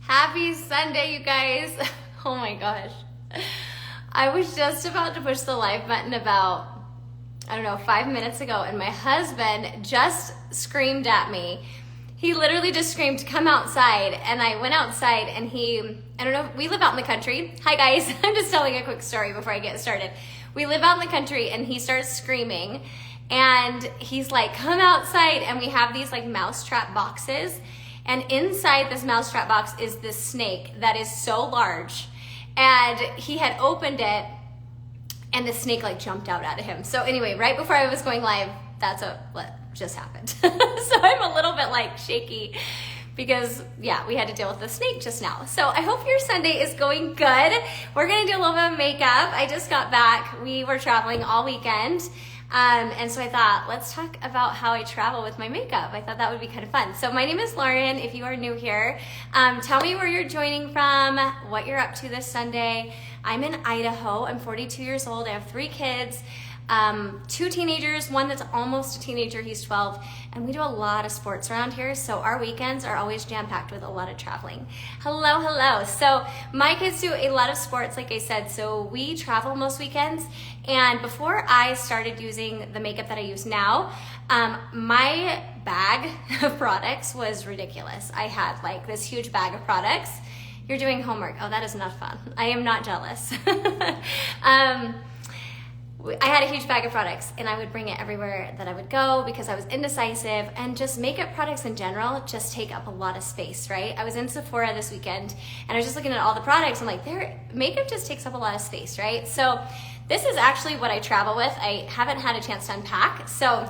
Happy Sunday, you guys. Oh my gosh. I was just about to push the live button about, I don't know, 5 minutes ago, and my husband just screamed at me. He literally just screamed, come outside. And I went outside and I don't know, we live out in the country. Hi guys, I'm just telling a quick story before I get started. We live out in the country and he starts screaming and he's like, come outside. And we have these like mousetrap boxes. And inside this mousetrap box is this snake that is so large. And he had opened it and the snake like jumped out at him. So anyway, right before I was going live, that's what just happened. So I'm a little bit like shaky because yeah, we had to deal with the snake just now. So I hope your Sunday is going good. We're gonna do a little bit of makeup. I just got back. We were traveling all weekend. And so I thought, let's talk about how I travel with my makeup. I thought that would be kind of fun. So my name is Lauren, if you are new here. Tell me where you're joining from, what you're up to this Sunday. I'm in Idaho, I'm 42 years old, I have 3 kids, 2 teenagers, one that's almost a teenager, he's 12, and we do a lot of sports around here, so our weekends are always jam-packed with a lot of traveling. Hello, hello. So my kids do a lot of sports, like I said, so we travel most weekends, and before I started using the makeup that I use now, my bag of products was ridiculous. I had like this huge bag of products. You're doing homework. Oh, that is not fun. I am not jealous. I had a huge bag of products and I would bring it everywhere that I would go because I was indecisive, and just makeup products in general just take up a lot of space, right? I was in Sephora this weekend and I was just looking at all the products. I'm like, makeup just takes up a lot of space, right? So this is actually what I travel with. I haven't had a chance to unpack. So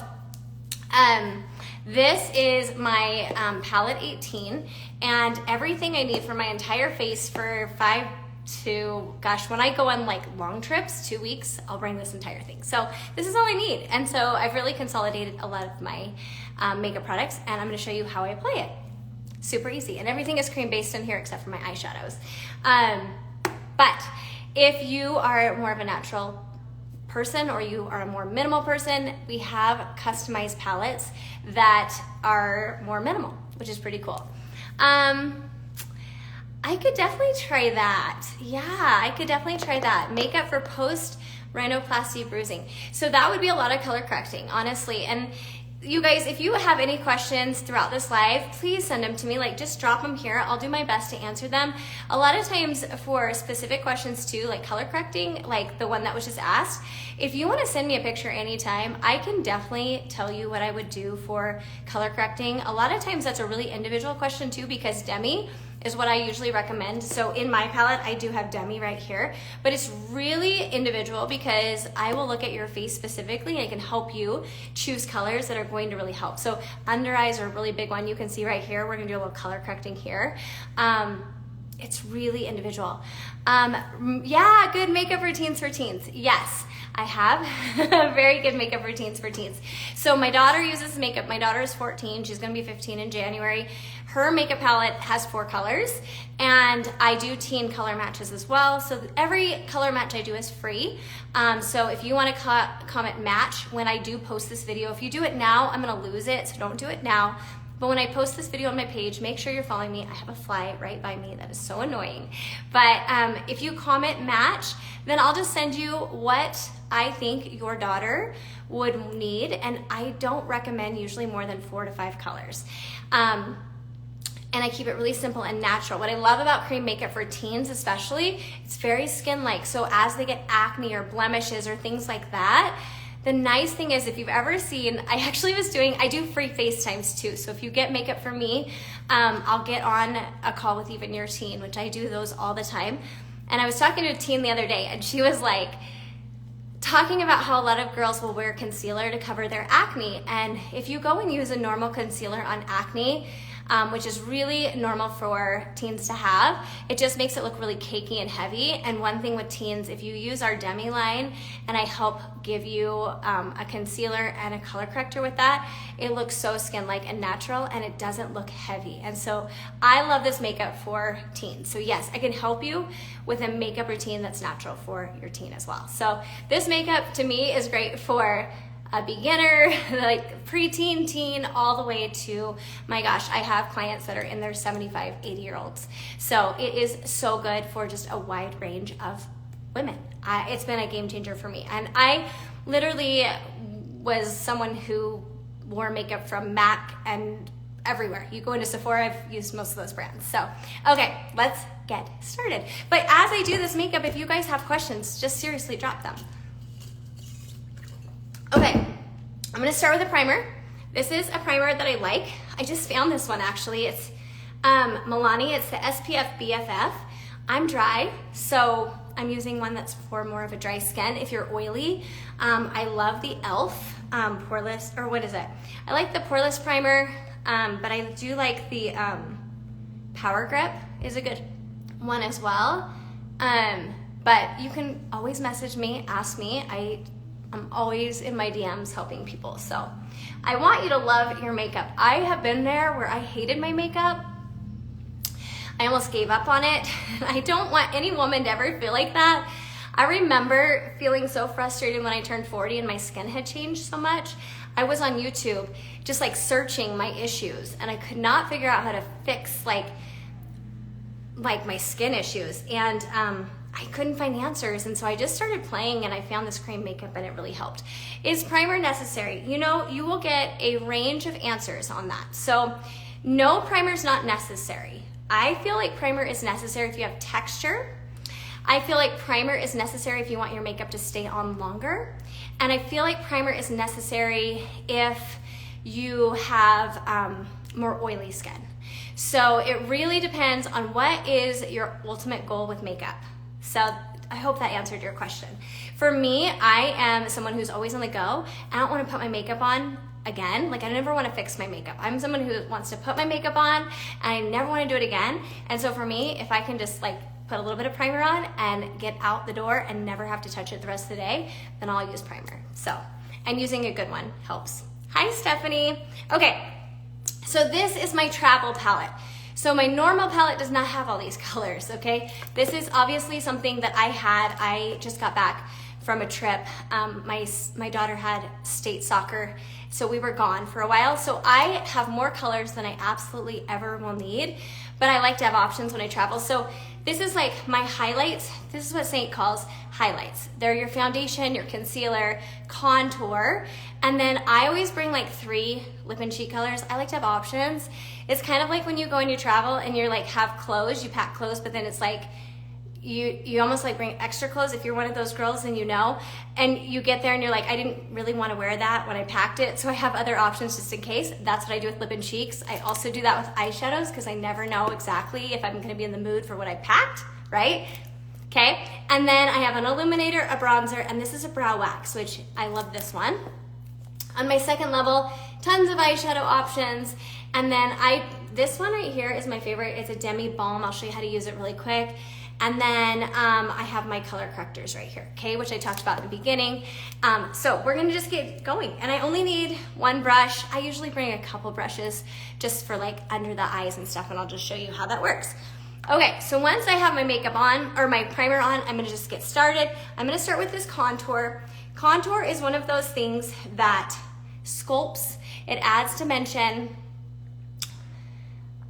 this is my palette 18, and everything I need for my entire face for when I go on like long trips, 2 weeks, I'll bring this entire thing. So this is all I need. And so I've really consolidated a lot of my makeup products, and I'm gonna show you how I apply it. Super easy. And everything is cream based in here except for my eyeshadows. But if you are more of a natural person or you are a more minimal person, we have customized palettes that are more minimal, which is pretty cool. I could definitely try that. Yeah, I could definitely try that. Makeup for post rhinoplasty bruising. So that would be a lot of color correcting, honestly. And you guys, if you have any questions throughout this live, please send them to me. Like, just drop them here. I'll do my best to answer them. A lot of times for specific questions too, like color correcting, like the one that was just asked, if you want to send me a picture anytime, I can definitely tell you what I would do for color correcting. A lot of times that's a really individual question too, because demi is what I usually recommend. So in my palette, I do have demi right here, but it's really individual because I will look at your face specifically and I can help you choose colors that are going to really help. So under eyes are a really big one. You can see right here, we're gonna do a little color correcting here. It's really individual. Yeah, good makeup routines for teens. Yes, I have very good makeup routines for teens. So my daughter uses makeup. My daughter is 14. She's gonna be 15 in January. Her makeup palette has 4 colors, and I do teen color matches as well. So every color match I do is free. So if you wanna comment match when I do post this video, if you do it now, I'm gonna lose it, so don't do it now. But when I post this video on my page, make sure you're following me. I have a fly right by me. That is so annoying. But if you comment match, then I'll just send you what I think your daughter would need. And I don't recommend usually more than 4 to 5 colors. And I keep it really simple and natural. What I love about cream makeup for teens especially, it's very skin-like. So as they get acne or blemishes or things like that, the nice thing is, if you've ever seen, I do free FaceTimes too. So if you get makeup from me, I'll get on a call with even your teen, which I do those all the time. And I was talking to a teen the other day and she was like, talking about how a lot of girls will wear concealer to cover their acne. And if you go and use a normal concealer on acne, which is really normal for teens to have, it just makes it look really cakey and heavy. And one thing with teens, if you use our demi line and I help give you a concealer and a color corrector with that, it looks so skin-like and natural, and it doesn't look heavy. And so I love this makeup for teens. So yes, I can help you with a makeup routine that's natural for your teen as well. So this makeup to me is great for a beginner, like preteen, teen, all the way to, my gosh, I have clients that are in their 75, 80-year-olds. So it is so good for just a wide range of women. It's been a game changer for me. And I literally was someone who wore makeup from MAC and everywhere. You go into Sephora, I've used most of those brands. So, okay, let's get started. But as I do this makeup, if you guys have questions, just seriously drop them. Okay, I'm gonna start with a primer. This is a primer that I like. I just found this one actually. It's Milani, it's the SPF BFF. I'm dry, so I'm using one that's for more of a dry skin. If you're oily, I love the e.l.f. Poreless, or what is it? I like the Poreless primer, but I do like the Power Grip is a good one as well. But you can always message me, ask me. I'm always in my DMs helping people. So I want you to love your makeup. I have been there where I hated my makeup. I almost gave up on it. I don't want any woman to ever feel like that. I remember feeling so frustrated when I turned 40 and my skin had changed so much. I was on YouTube just like searching my issues, and I could not figure out how to fix like my skin issues. And I couldn't find answers, and so I just started playing and I found this cream makeup and it really helped. Is primer necessary? You know, you will get a range of answers on that. So no, primer is not necessary. I feel like primer is necessary if you have texture. I feel like primer is necessary if you want your makeup to stay on longer. And I feel like primer is necessary if you have more oily skin. So it really depends on what is your ultimate goal with makeup. So I hope that answered your question. For me, I am someone who's always on the go. I don't want to put my makeup on again. Like, I never want to fix my makeup. I'm someone who wants to put my makeup on and I never want to do it again. And so for me, if I can just like put a little bit of primer on and get out the door and never have to touch it the rest of the day, then I'll use primer. So, and using a good one helps. Hi, Stephanie. Okay, so this is my travel palette. So my normal palette does not have all these colors, okay? This is obviously something that I just got back from a trip. My daughter had state soccer, so we were gone for a while. So I have more colors than I absolutely ever will need, but I like to have options when I travel. So this is like my highlights. This is what Saint calls highlights. They're your foundation, your concealer, contour, and then I always bring like 3 lip and cheek colors. I like to have options. It's kind of like when you go and you travel and you're like have clothes, you pack clothes, but then it's like you almost like bring extra clothes if you're one of those girls and you know, and you get there and you're like, I didn't really want to wear that when I packed it, so I have other options just in case. That's what I do with lip and cheeks. I also do that with eyeshadows because I never know exactly if I'm going to be in the mood for what I packed, right? Okay, and then I have an illuminator, a bronzer, and this is a brow wax, which I love this one. On my second level, tons of eyeshadow options, and then this one right here is my favorite. It's a Demi Balm. I'll show you how to use it really quick. And then I have my color correctors right here, okay, which I talked about in the beginning. So we're gonna just get going. And I only need one brush. I usually bring a couple brushes just for like under the eyes and stuff, and I'll just show you how that works. Okay, so once I have my makeup on, or my primer on, I'm gonna just get started. I'm gonna start with this contour. Contour is one of those things that sculpts, it adds dimension.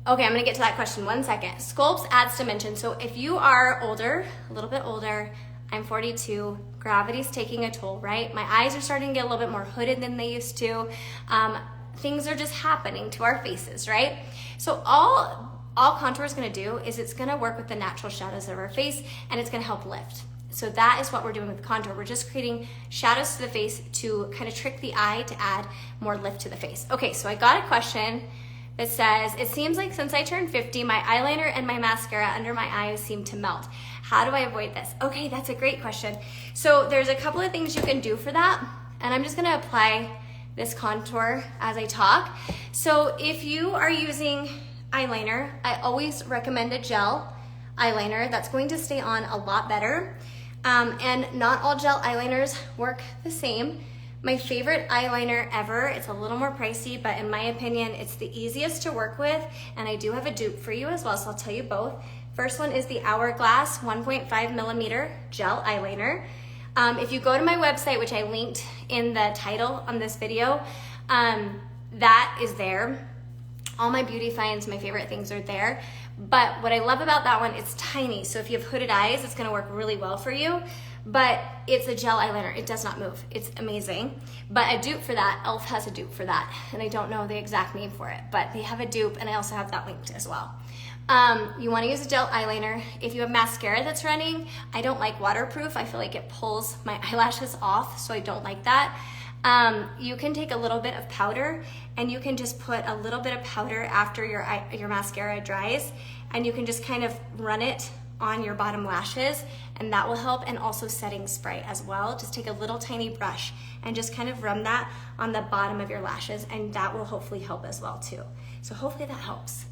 Okay, I'm gonna get to that question, 1 second. Sculpts adds dimension. So if you are older, a little bit older, I'm 42, gravity's taking a toll, right? My eyes are starting to get a little bit more hooded than they used to. Things are just happening to our faces, right? So all contour is gonna do is it's gonna work with the natural shadows of our face, and it's gonna help lift. So that is what we're doing with contour. We're just creating shadows to the face to kind of trick the eye to add more lift to the face. Okay, so I got a question that says, it seems like since I turned 50, my eyeliner and my mascara under my eyes seem to melt. How do I avoid this? Okay, that's a great question. So there's a couple of things you can do for that, and I'm just gonna apply this contour as I talk. So if you are using eyeliner, I always recommend a gel eyeliner. That's going to stay on a lot better. And not all gel eyeliners work the same. My favorite eyeliner ever, it's a little more pricey, but in my opinion, it's the easiest to work with, and I do have a dupe for you as well, so I'll tell you both. First one is the Hourglass 1.5 millimeter gel eyeliner. If you go to my website, which I linked in the title on this video, that is there. All my beauty finds, my favorite things are there. But what I love about that one, it's tiny. So if you have hooded eyes, it's gonna work really well for you. But it's a gel eyeliner. It does not move. It's amazing. But a dupe for that, e.l.f. has a dupe for that. And I don't know the exact name for it, but they have a dupe, and I also have that linked as well. You wanna use a gel eyeliner. If you have mascara that's running, I don't like waterproof. I feel like it pulls my eyelashes off, so I don't like that. You can take a little bit of powder, and you can just put a little bit of powder after your mascara dries, and you can just kind of run it on your bottom lashes, and that will help. And also setting spray as well. Just take a little tiny brush and just kind of run that on the bottom of your lashes, and that will hopefully help as well too. So hopefully that helps.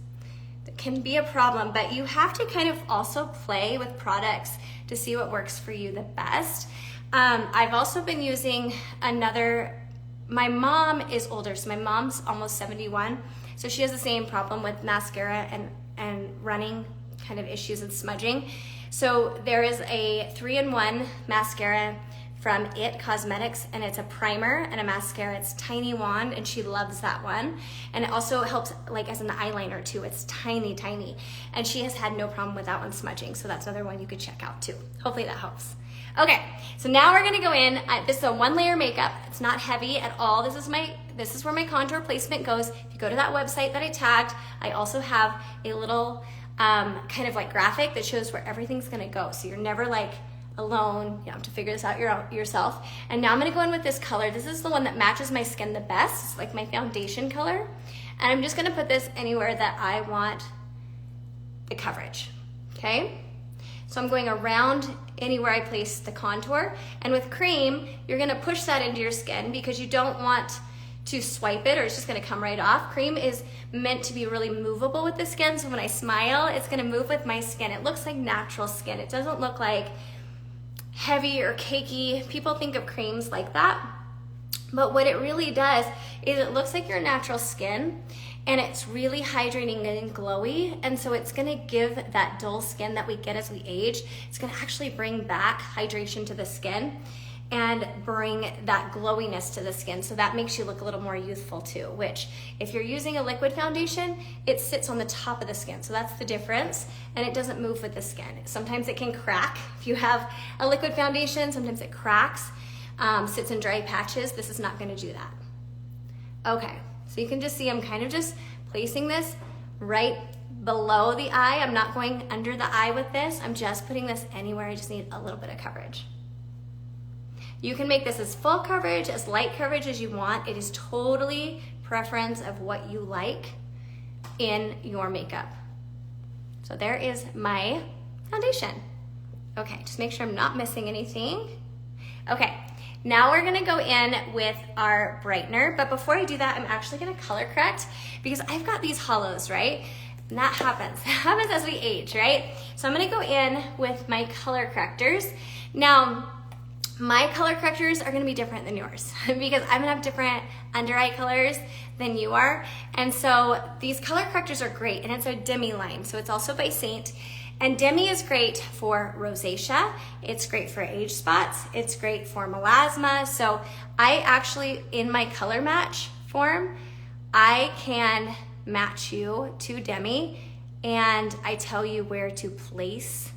That can be a problem, but you have to kind of also play with products to see what works for you the best. I've also been using my mom is older, so my mom's almost 71, so she has the same problem with mascara and running kind of issues and smudging. So there is a 3-in-1 mascara from It Cosmetics, and it's a primer and a mascara. It's tiny wand, and she loves that one. And it also helps like as an eyeliner too. It's tiny, tiny. And she has had no problem with that one smudging, so that's another one you could check out too. Hopefully that helps. Okay, so now we're gonna go in. This is a 1-layer makeup. It's not heavy at all. This is where my contour placement goes. If you go to that website that I tagged, I also have a little kind of like graphic that shows where everything's gonna go. So you're never like alone. You have to figure this out yourself. And now I'm gonna go in with this color. This is the one that matches my skin the best. It's like my foundation color. And I'm just gonna put this anywhere that I want the coverage, okay? So I'm going around anywhere I place the contour. And with cream, you're gonna push that into your skin because you don't want to swipe it or it's just gonna come right off. Cream is meant to be really movable with the skin, so when I smile, it's gonna move with my skin. It looks like natural skin. It doesn't look like heavy or cakey. People think of creams like that, but what it really does is it looks like your natural skin, and it's really hydrating and glowy, and so it's gonna give that dull skin that we get as we age, it's gonna actually bring back hydration to the skin and bring that glowiness to the skin, so that makes you look a little more youthful too, which if you're using a liquid foundation, it sits on the top of the skin, so that's the difference, and it doesn't move with the skin. Sometimes it can crack. If you have a liquid foundation, sometimes it cracks, sits in dry patches. This is not gonna do that. Okay, so you can just see I'm kind of just placing this right below the eye. I'm not going under the eye with this. I'm just putting this anywhere I just need a little bit of coverage. You can make this as full coverage, as light coverage as you want. It is totally preference of what you like in your makeup. So there is my foundation. Okay, just make sure I'm not missing anything. Okay, now we're gonna go in with our brightener, but before I do that, I'm actually gonna color correct because I've got these hollows, right? And that happens. That happens as we age, right? So I'm gonna go in with my color correctors. Now, my color correctors are gonna be different than yours because I'm gonna have different under eye colors than you are. And so these color correctors are great, and it's a demi line. So it's also by Saint. And demi is great for rosacea. It's great for age spots. It's great for melasma. So I actually, in my color match form, I can match you to demi, and I tell you where to place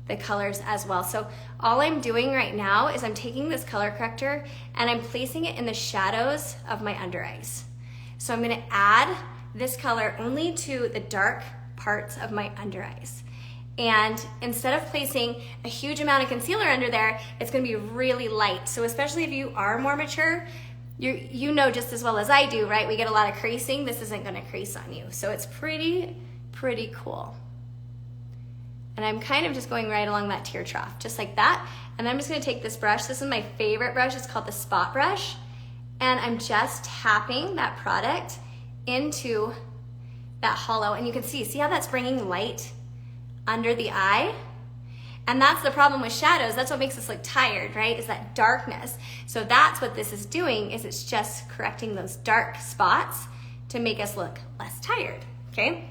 the colors as well. So all I'm doing right now is I'm taking this color corrector and I'm placing it in the shadows of my under eyes. So I'm gonna add this color only to the dark parts of my under eyes. And instead of placing a huge amount of concealer under there, it's gonna be really light. So especially if you are more mature, you know just as well as I do, right? We get a lot of creasing. This isn't gonna crease on you. So it's pretty cool. And I'm kind of just going right along that tear trough, just like that. And I'm just gonna take this brush. This is my favorite brush. It's called the Spot Brush. And I'm just tapping that product into that hollow. And you can see how that's bringing light under the eye? And that's the problem with shadows. That's what makes us look tired, right? Is that darkness. So that's what this is doing, is it's just correcting those dark spots to make us look less tired, okay?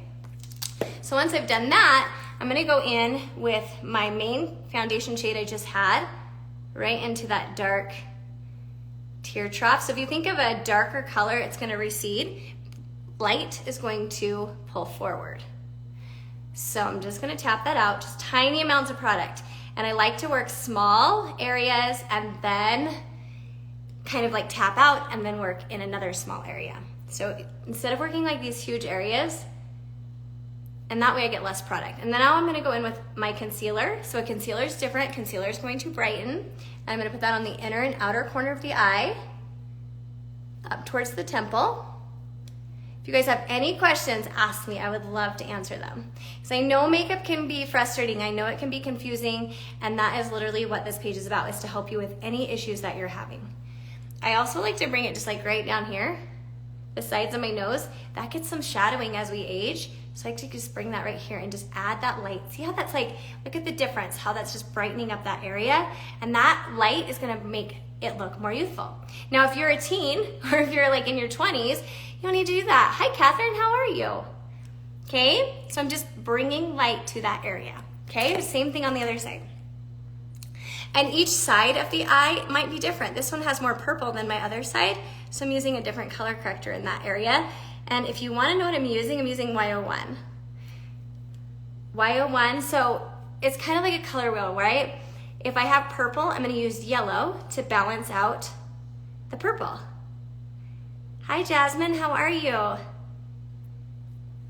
So once I've done that, I'm gonna go in with my main foundation shade I just had, right into that dark tear trough. So if you think of a darker color, it's gonna recede. Light is going to pull forward. So I'm just gonna tap that out, just tiny amounts of product. And I like to work small areas and then kind of like tap out and then work in another small area. So instead of working like these huge areas, and that way I get less product. And then now I'm gonna go in with my concealer. So a concealer is different. Concealer is going to brighten. I'm gonna put that on the inner and outer corner of the eye, up towards the temple. If you guys have any questions, ask me. I would love to answer them. Because I know makeup can be frustrating. I know it can be confusing. And that is literally what this page is about, is to help you with any issues that you're having. I also like to bring it just like right down here, the sides of my nose. That gets some shadowing as we age. So I like to just bring that right here and just add that light. See how that's like, look at the difference, how that's just brightening up that area. And that light is gonna make it look more youthful. Now, if you're a teen or if you're like in your 20s, you don't need to do that. Hi, Catherine, how are you? Okay, so I'm just bringing light to that area. Okay, same thing on the other side. And each side of the eye might be different. This one has more purple than my other side, so I'm using a different color corrector in that area. And if you want to know what I'm using Y01. Y01, so it's kind of like a color wheel, right? If I have purple, I'm going to use yellow to balance out the purple. Hi, Jasmine, how are you?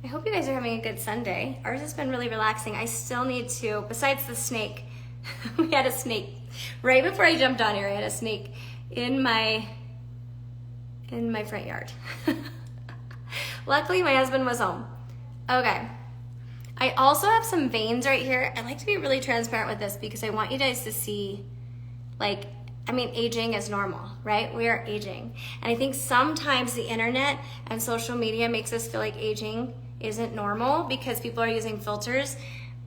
I hope you guys are having a good Sunday. Ours has been really relaxing. I still need to, besides the snake, we had a snake right before I jumped on here. I had a snake in my front yard. Luckily, my husband was home. Okay. I also have some veins right here. I like to be really transparent with this because I want you guys to see, like, I mean, aging is normal, right? We are aging. And I think sometimes the internet and social media makes us feel like aging isn't normal because people are using filters.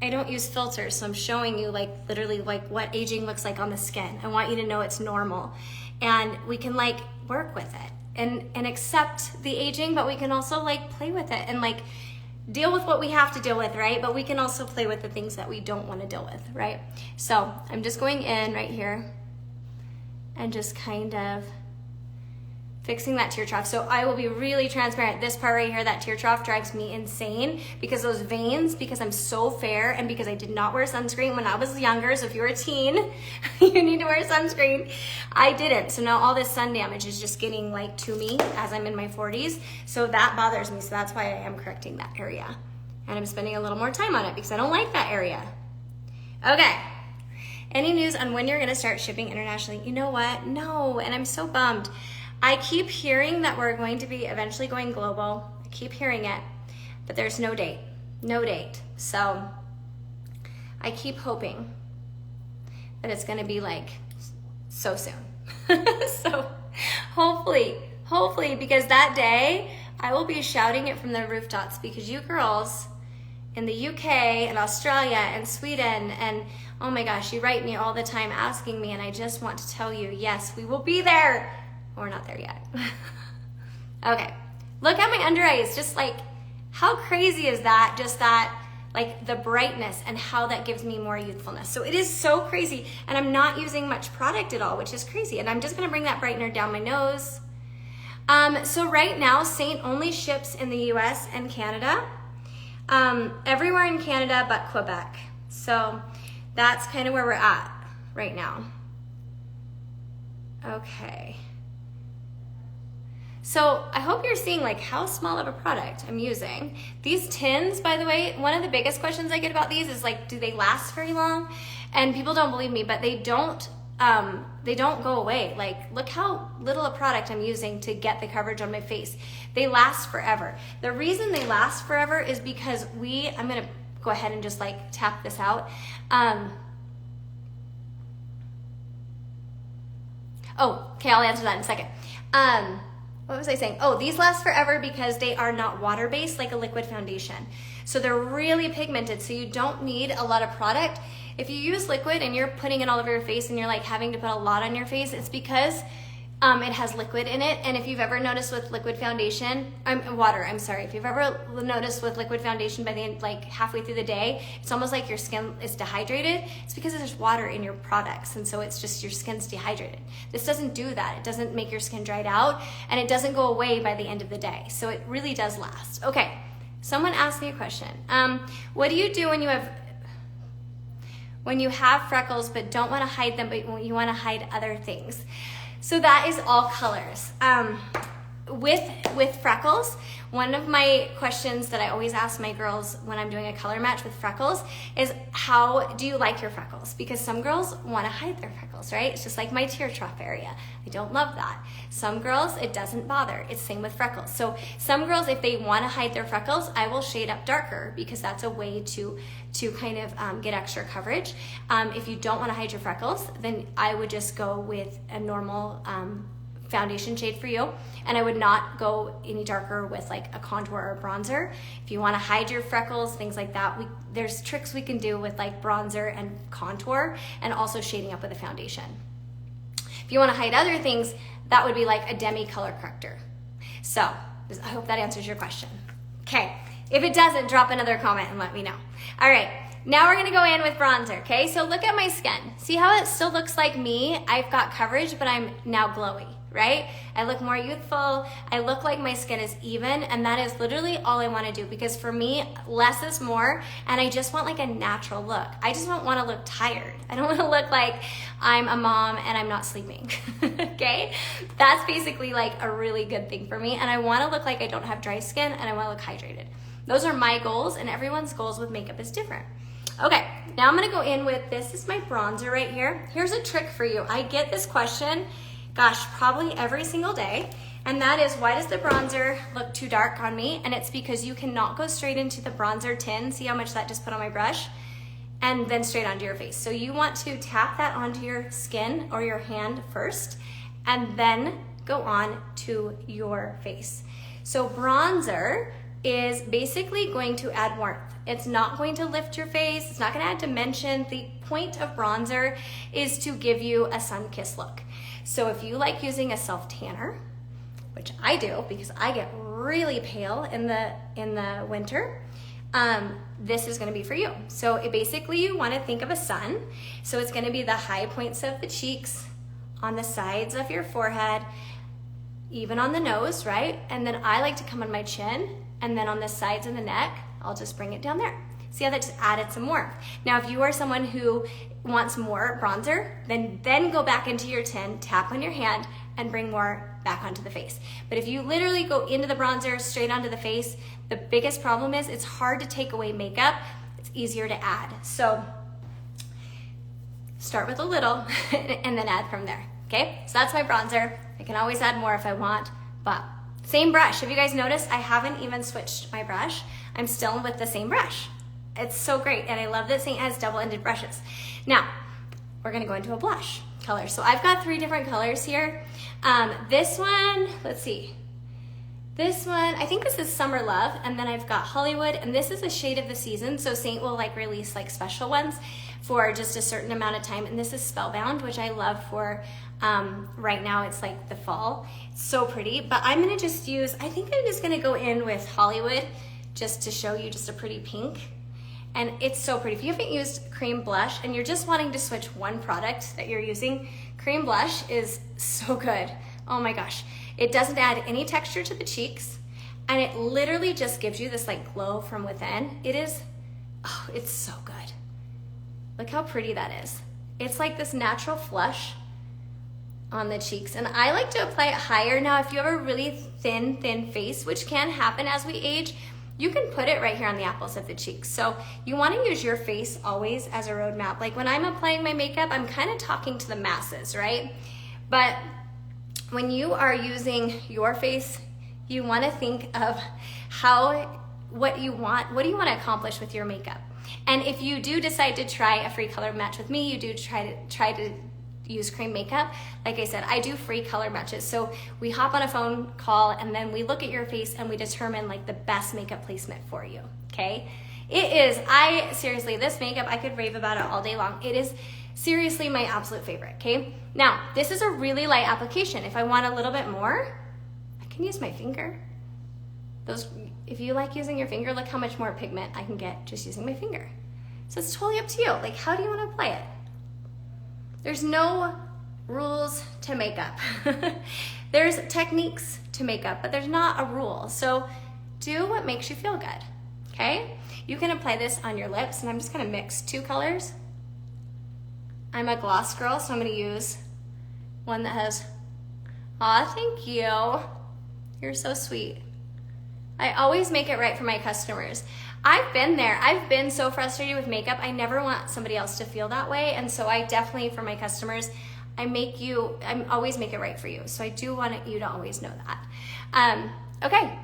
I don't use filters, so I'm showing you like literally like what aging looks like on the skin. I want you to know it's normal. And we can like work with it and accept the aging, but we can also like play with it and like deal with what we have to deal with, right? But we can also play with the things that we don't want to deal with, right? So I'm just going in right here and just kind of fixing that tear trough. So I will be really transparent. This part right here, that tear trough drives me insane because those veins, because I'm so fair and because I did not wear sunscreen when I was younger. So if you're a teen, you need to wear sunscreen. I didn't. So now all this sun damage is just getting like to me as I'm in my 40s. So that bothers me. So that's why I am correcting that area. And I'm spending a little more time on it because I don't like that area. Okay. Any news on when you're gonna start shipping internationally? You know what? No, and I'm so bummed. I keep hearing that we're going to be eventually going global. I keep hearing it, but there's no date, no date. So I keep hoping that it's gonna be like so soon. So hopefully, because that day I will be shouting it from the rooftops because you girls in the UK and Australia and Sweden and oh my gosh, you write me all the time asking me and I just want to tell you, yes, we will be there. We're not there yet. Okay, look at my under eyes. Just like, how crazy is that? Just that, like the brightness and how that gives me more youthfulness. So it is so crazy. And I'm not using much product at all, which is crazy. And I'm just gonna bring that brightener down my nose. So right now, Saint only ships in the US and Canada. Everywhere in Canada but Quebec. So that's kind of where we're at right now. Okay. So I hope you're seeing like how small of a product I'm using. These tins, by the way, one of the biggest questions I get about these is like, do they last very long? And people don't believe me, but they don't go away. Like, look how little a product I'm using to get the coverage on my face. They last forever. The reason they last forever is because I'm gonna go ahead and just like tap this out. Okay, I'll answer that in a second. What was I saying? Oh, these last forever because they are not water-based like a liquid foundation. So they're really pigmented, so you don't need a lot of product. If you use liquid and you're putting it all over your face and you're like having to put a lot on your face, it's because It has liquid in it, and if you've ever noticed with liquid foundation, water, I'm sorry, if you've ever noticed with liquid foundation by the end, like halfway through the day, it's almost like your skin is dehydrated. It's because there's water in your products, and so it's just your skin's dehydrated. This doesn't do that. It doesn't make your skin dried out, and it doesn't go away by the end of the day, so it really does last. Okay, someone asked me a question. What do you do when you have freckles but don't want to hide them, but you want to hide other things? So that is all colors. With freckles, one of my questions that I always ask my girls when I'm doing a color match with freckles is, how do you like your freckles? Because some girls want to hide their freckles, right? It's just like my tear trough area. I don't love that. Some girls, it doesn't bother. It's same with freckles. So some girls, if they want to hide their freckles, I will shade up darker because that's a way to kind of get extra coverage. If you don't want to hide your freckles, then I would just go with a normal foundation shade for you, and I would not go any darker with like a contour or a bronzer. If you want to hide your freckles, things like that, there's tricks we can do with like bronzer and contour, and also shading up with a foundation. If you want to hide other things, that would be like a demi color corrector. So I hope that answers your question. Okay, if it doesn't, drop another comment and let me know. All right, now we're gonna go in with bronzer, okay? So look at my skin. See how it still looks like me? I've got coverage, but I'm now glowy, right? I look more youthful. I look like my skin is even, and that is literally all I wanna do, because for me, less is more, and I just want like a natural look. I just don't wanna look tired. I don't wanna look like I'm a mom and I'm not sleeping, okay? That's basically like a really good thing for me, and I wanna look like I don't have dry skin, and I wanna look hydrated. Those are my goals, and everyone's goals with makeup is different. Okay, now I'm gonna go in with, this is my bronzer right here. Here's a trick for you. I get this question, gosh, probably every single day, and that is, why does the bronzer look too dark on me? And it's because you cannot go straight into the bronzer tin. See how much that just put on my brush? And then straight onto your face. So you want to tap that onto your skin or your hand first, and then go on to your face. So bronzer is basically going to add warmth. It's not going to lift your face. It's not gonna add dimension. The point of bronzer is to give you a sun-kissed look. So if you like using a self-tanner, which I do because I get really pale in the winter, this is gonna be for you. So basically you wanna think of a sun. So it's gonna be the high points of the cheeks, on the sides of your forehead, even on the nose, right? And then I like to come on my chin, and then on the sides of the neck, I'll just bring it down there. See how that just added some warmth? Now, if you are someone who wants more bronzer, then go back into your tin, tap on your hand, and bring more back onto the face. But if you literally go into the bronzer straight onto the face, the biggest problem is it's hard to take away makeup. It's easier to add. So start with a little and then add from there, okay? So that's my bronzer. I can always add more if I want, but same brush. Have you guys noticed I haven't even switched my brush? I'm still with the same brush. It's so great, and I love that Saint has double-ended brushes. Now, we're gonna go into a blush color. So I've got 3 different colors here. This one, let's see. This one, I think this is Summer Love, and then I've got Hollywood, and this is a shade of the season, so Saint will like release like special ones for just a certain amount of time, and this is Spellbound, which I love for right now. It's like the fall. It's so pretty, but I'm gonna just use, I think I'm just gonna go in with Hollywood just to show you just a pretty pink. And it's so pretty. If you haven't used cream blush and you're just wanting to switch one product that you're using, cream blush is so good. Oh my gosh. It doesn't add any texture to the cheeks, and it literally just gives you this like glow from within. It is, oh, it's so good. Look how pretty that is. It's like this natural flush on the cheeks, and I like to apply it higher. Now, if you have a really thin face, which can happen as we age, you can put it right here on the apples of the cheeks. So you want to use your face always as a roadmap. Like when I'm applying my makeup, I'm kind of talking to the masses, right? But when you are using your face, you want to think of what do you want to accomplish with your makeup. And if you do decide to try a free color match with me, you do try to use cream makeup. Like I said, I do free color matches. So we hop on a phone call, and then we look at your face and we determine like the best makeup placement for you, okay? It is, seriously, this makeup, I could rave about it all day long. It is Seriously, my absolute favorite, okay? Now, this is a really light application. If I want a little bit more, I can use my finger. If you like using your finger, look how much more pigment I can get just using my finger. So it's totally up to you. Like, how do you want to apply it? There's no rules to makeup. There's techniques to makeup, but there's not a rule. So do what makes you feel good, okay? You can apply this on your lips, and I'm just gonna mix 2 colors. I'm a gloss girl, so I'm gonna use one that has, aw, thank you. You're so sweet. I always make it right for my customers. I've been there. I've been so frustrated with makeup. I never want somebody else to feel that way. And so I definitely, for my customers, I always make it right for you. So I do want you to always know that. Okay,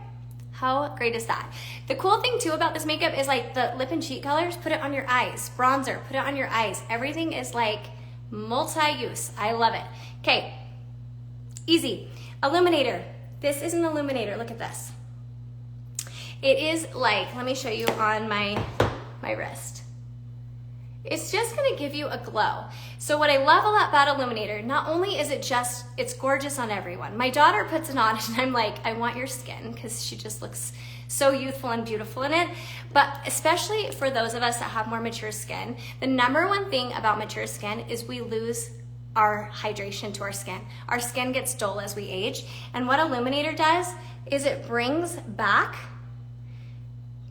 how great is that? The cool thing too about this makeup is like the lip and cheek colors, put it on your eyes. Bronzer, put it on your eyes. Everything is like multi-use. I love it. Okay, easy. Illuminator. This is an illuminator. Look at this. It is like, let me show you on my wrist. It's just gonna give you a glow. So what I love a lot about Illuminator, not only is it's gorgeous on everyone. My daughter puts it on and I'm like, I want your skin, because she just looks so youthful and beautiful in it. But especially for those of us that have more mature skin, the number one thing about mature skin is we lose our hydration to our skin. Our skin gets dull as we age. And what Illuminator does is it brings back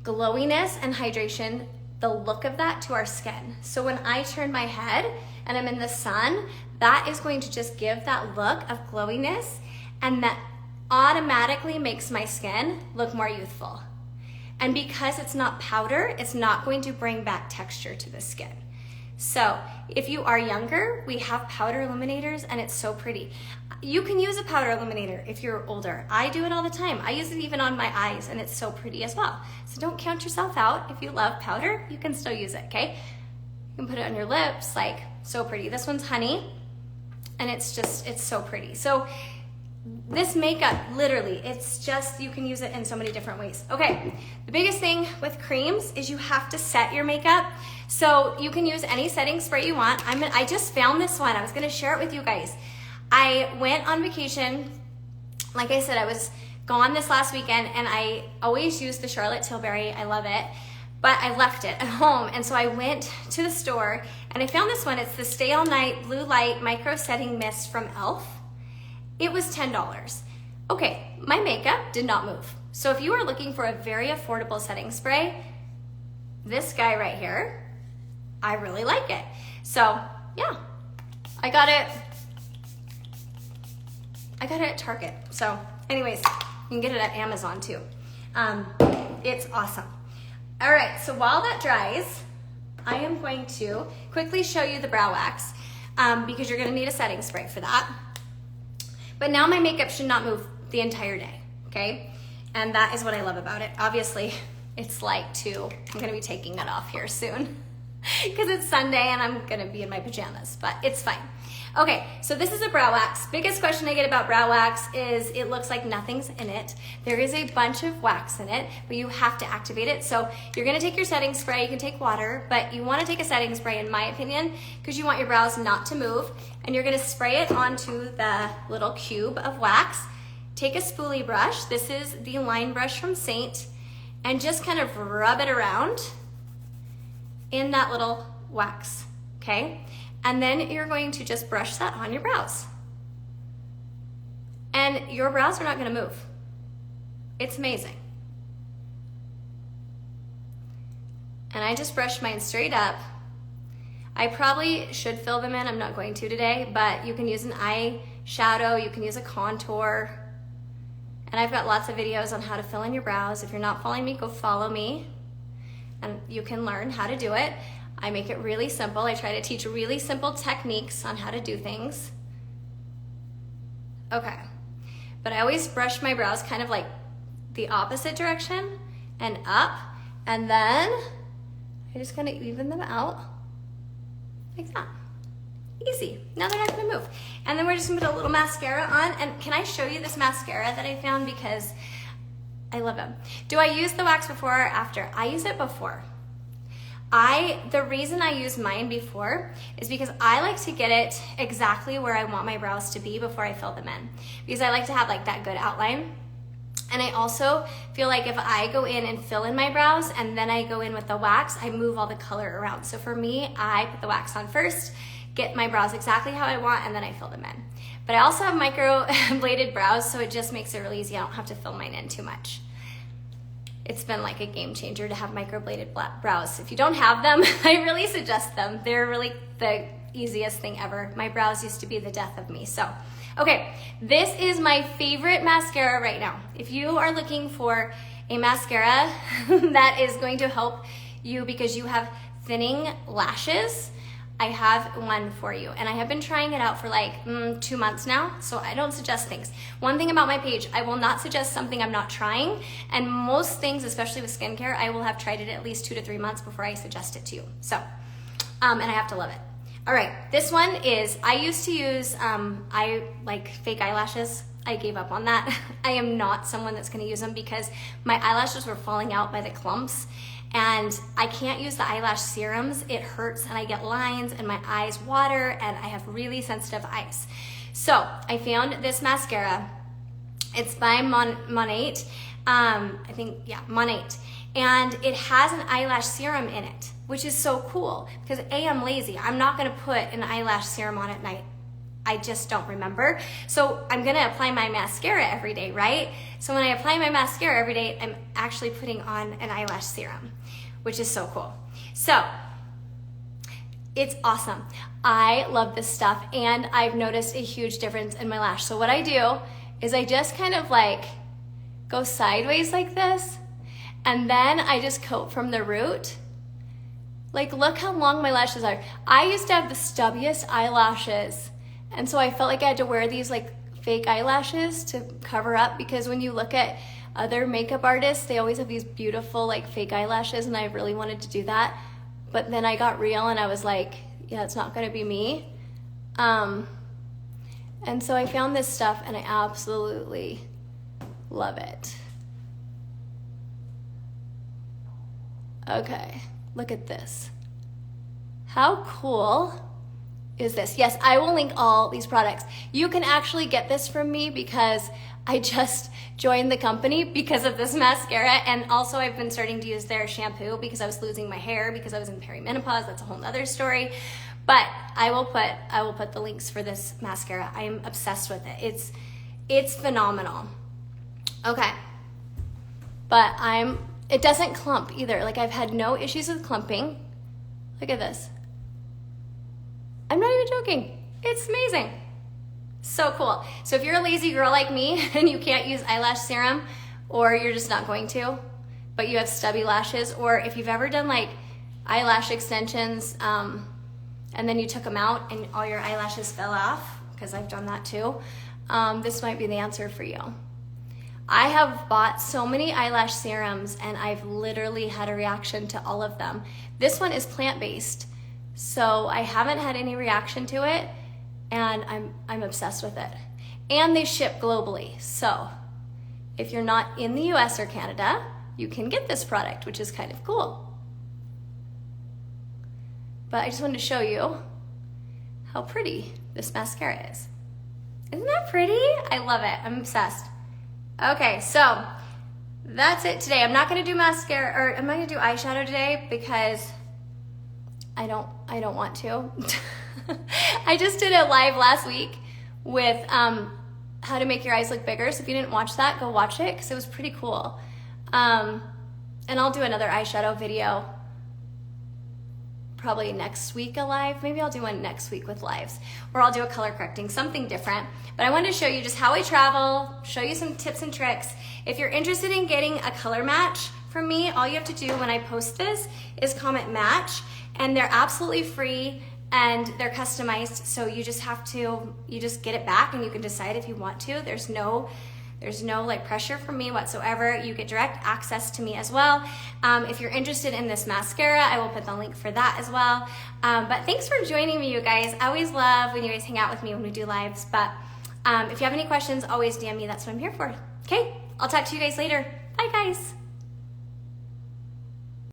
glowiness and hydration, the look of that to our skin. So when I turn my head and I'm in the sun, that is going to just give that look of glowiness, and that automatically makes my skin look more youthful. And because it's not powder, it's not going to bring back texture to the skin. So if you are younger, we have powder illuminators and it's so pretty. You can use a powder illuminator if you're older. I do it all the time. I use it even on my eyes and it's so pretty as well. So don't count yourself out. If you love powder, you can still use it, okay? You can put it on your lips, like so pretty. This one's honey and it's so pretty. So this makeup, literally, it's just, you can use it in so many different ways. Okay, the biggest thing with creams is you have to set your makeup. So you can use any setting spray you want. I just found this one. I was gonna share it with you guys. I went on vacation. Like I said, I was gone this last weekend and I always use the Charlotte Tilbury. I love it, but I left it at home. And so I went to the store and I found this one. It's the Stay All Night Blue Light Micro Setting Mist from e.l.f. It was $10. Okay, my makeup did not move. So if you are looking for a very affordable setting spray, this guy right here, I really like it. So yeah, I got it at Target. So anyways, you can get it at Amazon too. It's awesome. All right, so while that dries, I am going to quickly show you the brow wax because you're gonna need a setting spray for that. But now my makeup should not move the entire day, okay? And that is what I love about it. Obviously, it's like 2. I'm gonna be taking it off here soon because it's Sunday and I'm gonna be in my pajamas, but it's fine. Okay, so this is a brow wax. Biggest question I get about brow wax is it looks like nothing's in it. There is a bunch of wax in it, but you have to activate it. So you're gonna take your setting spray, you can take water, but you wanna take a setting spray in my opinion, because you want your brows not to move, and you're gonna spray it onto the little cube of wax. Take a spoolie brush, this is the line brush from Saint, and just kind of rub it around in that little wax, okay? And then you're going to just brush that on your brows. And your brows are not gonna move. It's amazing. And I just brushed mine straight up. I probably should fill them in, I'm not going to today, but you can use an eyeshadow, you can use a contour. And I've got lots of videos on how to fill in your brows. If you're not following me, go follow me. And you can learn how to do it. I make it really simple. I try to teach really simple techniques on how to do things. Okay, but I always brush my brows kind of like the opposite direction and up, and then I just kind of even them out like that. Easy. Now they're not gonna move. And then we're just gonna put a little mascara on. And can I show you this mascara that I found, because I love them. Do I use the wax before or after? I use it before. The reason I used mine before is because I like to get it exactly where I want my brows to be before I fill them in, because I like to have like that good outline. And I also feel like if I go in and fill in my brows and then I go in with the wax, I move all the color around. So for me, I put the wax on first, get my brows exactly how I want, and then I fill them in. But I also have micro bladed brows, so it just makes it really easy. I don't have to fill mine in too much. It's been like a game changer to have microbladed brows. If you don't have them, I really suggest them. They're really the easiest thing ever. My brows used to be the death of me. So, okay, this is my favorite mascara right now. If you are looking for a mascara that is going to help you because you have thinning lashes, I have one for you, and I have been trying it out for like 2 months now, so I don't suggest things. One thing about my page, I will not suggest something I'm not trying, and most things, especially with skincare, I will have tried it at least 2 to 3 months before I suggest it to you. So, and I have to love it. All right, this one is, I used to use I like fake eyelashes. I gave up on that. I am not someone that's gonna use them because my eyelashes were falling out by the clumps, and I can't use the eyelash serums. It hurts and I get lines and my eyes water and I have really sensitive eyes. So I found this mascara. It's by Monat. I think, yeah, Monat. And it has an eyelash serum in it, which is so cool because A, I'm lazy. I'm not gonna put an eyelash serum on at night. I just don't remember. So I'm gonna apply my mascara every day, right? So when I apply my mascara every day, I'm actually putting on an eyelash serum, which is so cool. So it's awesome. I love this stuff, and I've noticed a huge difference in my lash. So what I do is I just kind of like go sideways like this, and then I just coat from the root. Like, look how long my lashes are. I used to have the stubbiest eyelashes, and so I felt like I had to wear these like fake eyelashes to cover up, because when you look at other makeup artists, they always have these beautiful like fake eyelashes, and I really wanted to do that. But then I got real and I was like, yeah, it's not gonna be me. And so I found this stuff and I absolutely love it. Okay, look at this. How cool is this? Yes, I will link all these products. You can actually get this from me because I just joined the company because of this mascara, and also I've been starting to use their shampoo because I was losing my hair because I was in perimenopause. That's a whole nother story. But I will put the links for this mascara. I am obsessed with it. It's phenomenal. Okay. But it doesn't clump either. Like, I've had no issues with clumping. Look at this. I'm not even joking. It's amazing. So cool. So if you're a lazy girl like me and you can't use eyelash serum, or you're just not going to, but you have stubby lashes, or if you've ever done like eyelash extensions and then you took them out and all your eyelashes fell off, because I've done that too, this might be the answer for you. I have bought so many eyelash serums and I've literally had a reaction to all of them. This one is plant-based, so I haven't had any reaction to it, and I'm obsessed with it. And they ship globally, so if you're not in the US or Canada, you can get this product, which is kind of cool. But I just wanted to show you how pretty this mascara is. Isn't that pretty? I love it. I'm obsessed. Okay, so that's it today. I'm not gonna do mascara, or I'm not gonna do eyeshadow today because I don't want to. I just did a live last week with how to make your eyes look bigger. So if you didn't watch that, go watch it because it was pretty cool. And I'll do another eyeshadow video probably next week, a live. Maybe I'll do one next week with lives, or I'll do a color correcting, something different. But I wanted to show you just how I travel, show you some tips and tricks. If you're interested in getting a color match from me, all you have to do when I post this is comment match, and they're absolutely free and they're customized. So you just get it back and you can decide if you want to. There's no like pressure from me whatsoever. You get direct access to me as well. If you're interested in this mascara, I will put the link for that as well. But thanks for joining me, you guys. I always love when you guys hang out with me when we do lives. But if you have any questions, always DM me. That's what I'm here for. Okay, I'll talk to you guys later. Bye, guys.